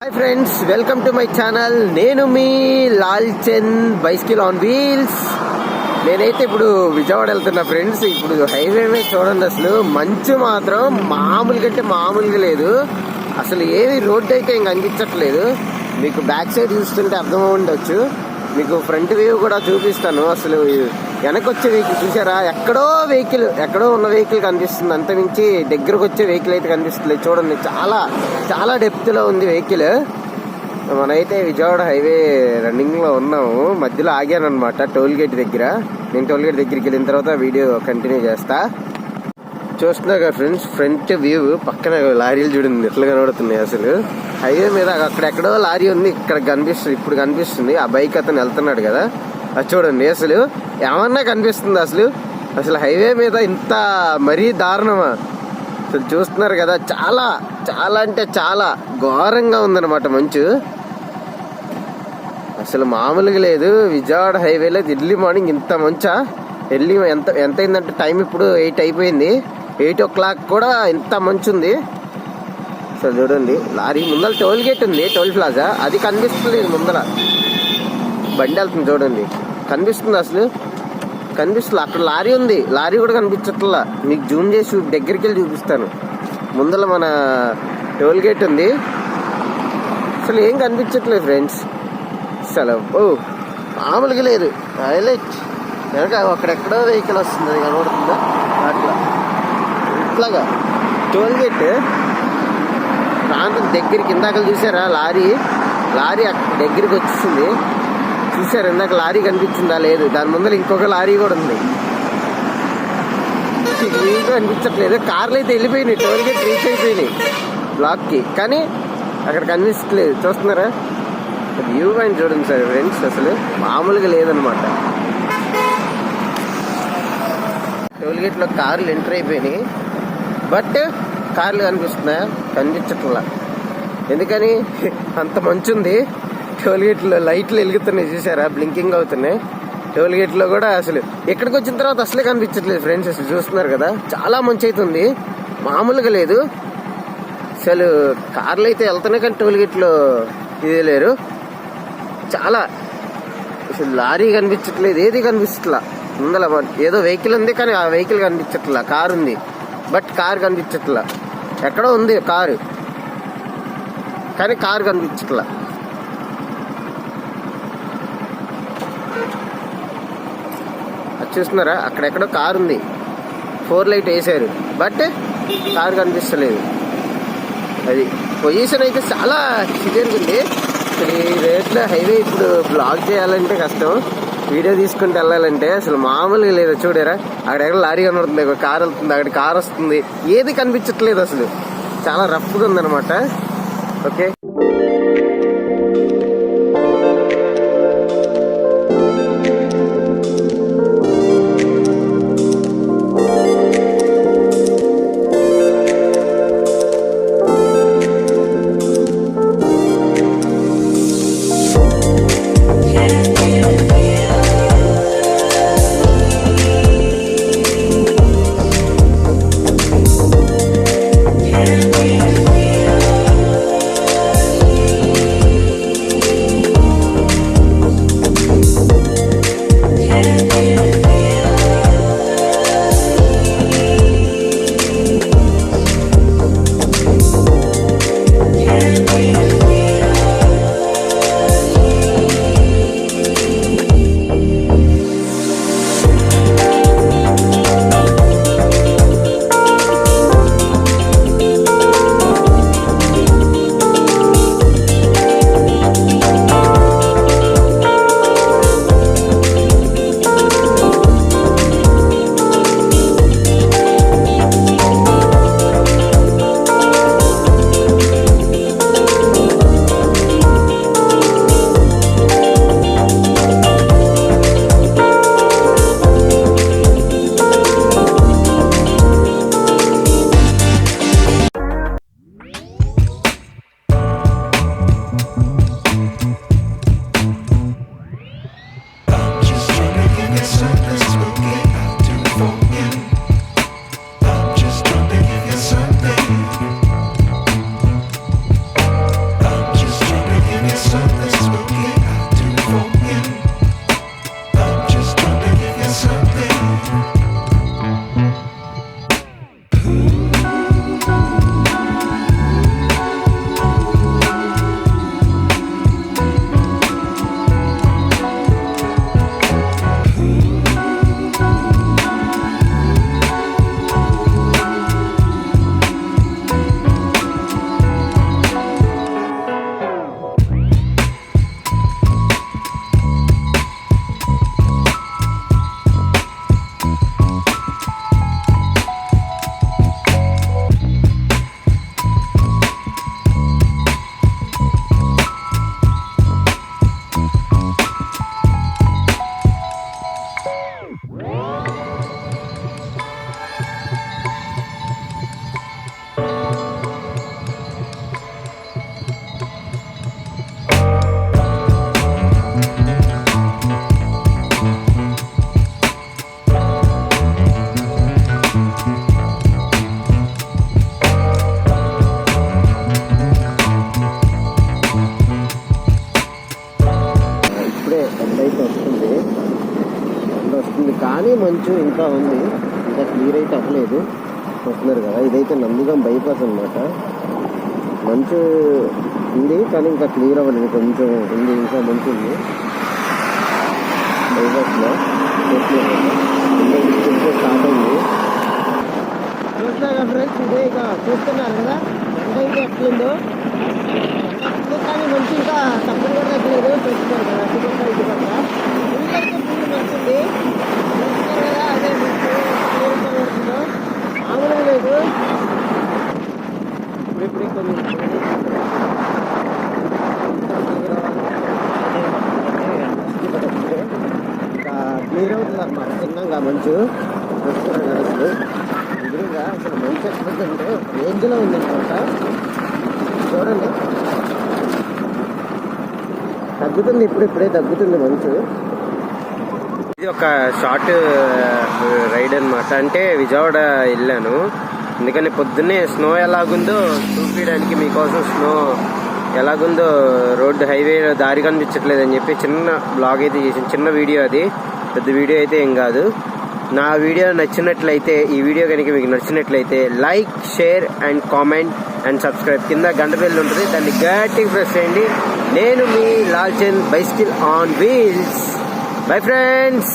Hi friends, welcome to my channel. నేను మీ Lal Chand bicycle on wheels. నేనైతే ఇప్పుడు విజయవాడ వెళ్తున్నా ఫ్రెండ్స్. ఇప్పుడు హైవే మీద చూడండి, అసలు మంచు మాత్రం మామూలుగా అంటే మామూలుగా లేదు. అసలు ఏది రోడ్డు అయితే ఇంక అనిపించట్లేదు. మీకు బ్యాక్ సైడ్ చూస్తుంటే అర్థం ఉండొచ్చు. మీకు ఫ్రంట్ వ్యూ కూడా చూపిస్తాను. అసలు వెనకొచ్చే వెహికల్ చూసారా, ఎక్కడో ఉన్న వెహికల్ కనిపిస్తుంది. అంతమించి దగ్గరకు వచ్చే వెహికల్ అయితే కనిపిస్తుంది. చూడండి, చాలా చాలా డెప్త్ లో ఉంది వెహికల్. మనమైతే విజయవాడ హైవే రన్నింగ్ లో ఉన్నాము. మధ్యలో ఆగాను అనమాట టోల్ గేట్ దగ్గర. నేను టోల్ గేట్ దగ్గరికి వెళ్ళిన తర్వాత వీడియో కంటిన్యూ చేస్తా. చూస్తున్నా కదా ఫ్రెండ్స్, ఫ్రంట్ వ్యూ పక్కన లారీలు చూడండి ఎట్లా కనబడుతున్నాయి. అసలు హైవే మీద అక్కడెక్కడో లారీ ఉంది, ఇక్కడ కనిపిస్తుంది, ఇప్పుడు కనిపిస్తుంది. ఆ బైక్ అతను వెళ్తున్నాడు కదా, అది చూడండి. అసలు ఏమన్నా కనిపిస్తుంది అసలు హైవే మీద ఇంత మరీ దారుణమా? అసలు చూస్తున్నారు కదా, చాలా చాలా అంటే చాలా ఘోరంగా ఉందన్నమాట మంచు. అసలు మామూలుగా లేదు. విజయవాడ హైవేలో ఎర్లీ మార్నింగ్ ఇంత మంచా? ఎర్లీ ఎంత అయిందంటే టైం ఇప్పుడు 8 అయిపోయింది. 8 o'clock కూడా ఇంత మంచు ఉంది. అసలు చూడండి, లారీ ముందర టోల్ గేట్ ఉంది, టోల్ ప్లాజా, అది కనిపిస్తుంది. ముందర బండి వెళ్తుంది చూడండి, కనిపిస్తుంది. అసలు కనిపిస్తుంది. అక్కడ లారీ ఉంది, లారీ కూడా కనిపించట్లా. మీకు జూమ్ చేసి దగ్గరికి వెళ్ళి చూపిస్తాను. ముందర మన టోల్ గేట్ ఉంది, అసలు ఏం కనిపించట్లేదు ఫ్రెండ్స్. అసలు మామూలుగా లేదు. హైలైట్ వెనక అక్కడెక్కడో వెహికల్ వస్తుంది, అది కనబడుతుందా? అట్లా ఇట్లాగా టోల్ గేట్ ప్రాంతం దగ్గరికి. ఇందాక చూసారా లారీ దగ్గరికి వచ్చేసింది. చూసారు ఇందాక లారీ కనిపించిందా? లేదు. దాని ముందర ఇంకొక లారీ కూడా ఉంది, మీకు కనిపించట్లేదు. కార్లు అయితే వెళ్ళిపోయినాయి, టోల్ గేట్ రీచ్ అయిపోయినాయి బ్లాక్కి, కానీ అక్కడ కనిపించట్లేదు. చూస్తున్నారా వ్యూ పాయింట్ చూడండి సార్ ఫ్రెండ్స్, అసలు మామూలుగా లేదనమాట. టోల్ గేట్లో కార్లు ఎంటర్ అయిపోయినాయి, బట్ కార్లు కనిపిస్తున్నాయా? కనిపించట్లా. ఎందుకని? అంత మంచు ఉంది. టోల్ గేట్లో లైట్లు వెలుగుతున్నాయి చూసారా, బ్లింకింగ్ అవుతున్నాయి. టోల్ గేట్లో కూడా అసలు ఇక్కడికి వచ్చిన తర్వాత అసలే కనిపించట్లేదు ఫ్రెండ్స్. అసలు చూస్తున్నారు కదా, చాలా మంచి అవుతుంది, మామూలుగా లేదు. అసలు కార్లు అయితే వెళ్తున్నాయి, కానీ టోల్ గేట్లో ఇది లేరు. చాలా అసలు లారీ కనిపించట్లేదు, ఏది కనిపించట్లా. ముందల ఏదో వెహికల్ ఉంది, కానీ ఆ వెహికల్ కనిపించట్లా. కారు ఉంది, బట్ కారు కనిపించట్లా. ఎక్కడో ఉంది కారు, కానీ కారు కనిపించట్లా. అది చూస్తున్నారా, అక్కడెక్కడో కారు ఉంది, 4 లైట్ వేసారు, బట్ కారు కనిపిస్తలేదు. అది పొజిషన్ అయితే చాలా సివియర్గా ఉంది. ఈ రేట్లో హైవే ఇప్పుడు బ్లాక్ చేయాలంటే కష్టం, వీడియో తీసుకుంటూ వెళ్ళాలంటే అసలు మామూలుగా లేదు. చూడారా, అక్కడెక్కడ లారీ కనబడుతుంది, ఒక కార్ వెళ్తుంది, అక్కడ కార్ వస్తుంది, ఏది కనిపించట్లేదు. అసలు చాలా రఫ్గా ఉందన్నమాట. ఓకే, మంచు ఇంకా ఉంది, ఇంకా క్లియర్ అయితే అవ్వలేదు. వస్తున్నారు కదా, ఇదైతే నందిగం బైపాస్ అనమాట. మంచు ఉంది కానీ ఇంకా క్లియర్ అవ్వలేదు, కొంచెం ఉంది, ఇంకా మంచు ఉంది బైపాస్లో. స్టార్ట్ అయింది చూస్తున్నారు ఫ్రెండ్స్. ఇదే ఇక చూస్తున్నారు కదా ఎండ అయితే ఎట్లుందో, కానీ మంచి ఇంకా తక్కువ కూడా తగ్గలేదు. చూస్తున్నారు కదా అటుపక్క ఇటుపక్క ఫుల్ అయితే ఫుల్ మంచింది. చూస్తున్నారు కదా అదే పడుతుందో మామూలుగా లేదు. ఇప్పుడు కొంచెం ఇంకా క్లియర్ అవుతుంది అన్నమాట చిన్నగా మంచు. చూస్తున్నారు కదా అసలు ఎదురుగా అసలు మంచి ఎట్లుందంటే రేంజ్లో ఉందన్నమాట. చూడండి తగ్గుతుంది, ఇప్పుడే తగ్గుతుంది మంచు. ఇది ఒక షార్ట్ రైడ్ అనమాట. అంటే విజయవాడ వెళ్ళాను, ఎందుకని పొద్దున్నే స్నో ఎలాగుందో చూపించడానికి మీకోసం. స్నో ఎలాగుందో రోడ్డు హైవే దారి కనిపించట్లేదు అని చెప్పి చిన్న బ్లాగ్ అయితే చేసాను, చిన్న వీడియో. అది పెద్ద వీడియో అయితే ఏం కాదు. నా వీడియో నచ్చినట్లయితే, ఈ వీడియో కనుక మీకు నచ్చినట్లయితే like, share and comment and subscribe. కింద గంట బెల్ ఉంటుంది, దాన్ని గట్టిగా ప్రెస్ చేయండి. నేను మీ Lalchand bicycle on wheels. Bye friends.